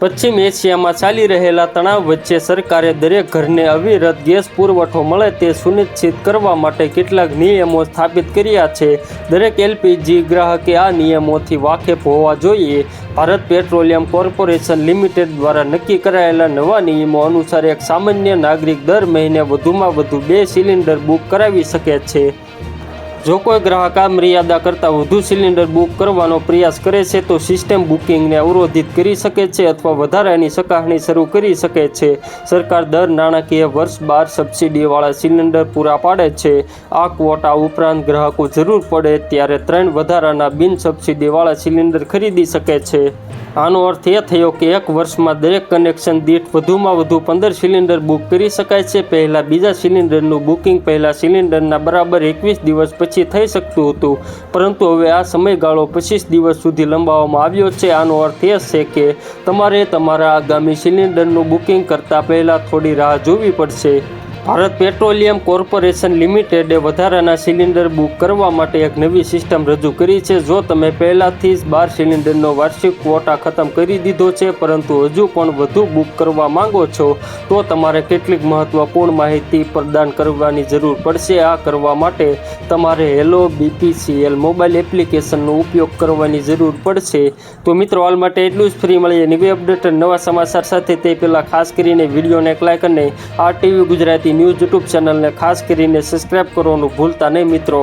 પશ્ચિમ એશિયામાં ચાલી રહેલા તણાવ વચ્ચે સરકારે દરેક ઘરને અવિરત ગેસ પુરવઠો મળે તે સુનિશ્ચિત કરવા માટે કેટલાક નિયમો સ્થાપિત કર્યા છે. દરેક એલપીજી ગ્રાહકે આ નિયમોથી વાકેફ હોવા જોઈએ. ભારત પેટ્રોલિયમ કોર્પોરેશન લિમિટેડ દ્વારા નક્કી કરાયેલા નવા નિયમો અનુસાર એક સામાન્ય નાગરિક દર મહિને વધુમાં વધુ 2 સિલિન્ડર બુક કરાવી શકે છે. જો કોઈ ગ્રાહક આ મર્યાદા કરતાં વધુ સિલિન્ડર બુક કરવાનો પ્રયાસ કરે છે તો સિસ્ટમ બુકિંગને અવરોધિત કરી શકે છે અથવા વધારાની ચકાસણી શરૂ કરી શકે છે. સરકાર દર નાણાકીય વર્ષ 12 સબસિડીવાળા સિલિન્ડર પૂરા પાડે છે. આ ક્વોટા ઉપરાંત ગ્રાહકો જરૂર પડે ત્યારે 3 વધારાના બિન સબસિડીવાળા સિલિન્ડર ખરીદી શકે છે. આનો અર્થ એ થયો કે એક વર્ષમાં દરેક કનેક્શન દીઠ વધુમાં વધુ 15 સિલિન્ડર બુક કરી શકાય છે. પહેલાં બીજા સિલિન્ડરનું બુકિંગ પહેલા સિલિન્ડરના બરાબર 21 દિવસ પછી થઈ શકતું હતું, પરંતુ હવે આ સમયગાળો 25 દિવસ સુધી લંબાવવામાં આવ્યો છે. આનો અર્થ એ છે કે તમારે તમારા આગામી સિલિન્ડરનું બુકિંગ કરતાં પહેલાં થોડી રાહ જોવી પડશે. ભારત પેટ્રોલિયમ કોર્પોરેશન લિમિટેડે વધારાના સિલિન્ડર બુક કરવા માટે એક નવી સિસ્ટમ રજૂ કરી છે. જો તમે પહેલાથી જ 12 સિલિન્ડરનો વાર્ષિક ક્વોટા ખતમ કરી દીધો છે પરંતુ હજુ પણ વધુ બુક કરવા માંગો છો, તો તમારે કેટલીક મહત્વપૂર્ણ માહિતી પ્રદાન કરવાની જરૂર પડશે. આ કરવા માટે તમારે હેલો બીપીસીએલ મોબાઈલ એપ્લિકેશનનો ઉપયોગ કરવાની જરૂર પડશે. તો મિત્રો, હાલ માટે એટલું જ. ફરી મળીએ નવી અપડેટ નવા સમાચાર સાથે. તે પહેલાં ખાસ કરીને વિડીયોને એક લાઈક અને RTV ગુજરાતી ન્યૂઝ યુટ્યુબ ચેનલને ખાસ કરીને સબસ્ક્રાઈબ કરવાનું ભૂલતા નહીં મિત્રો.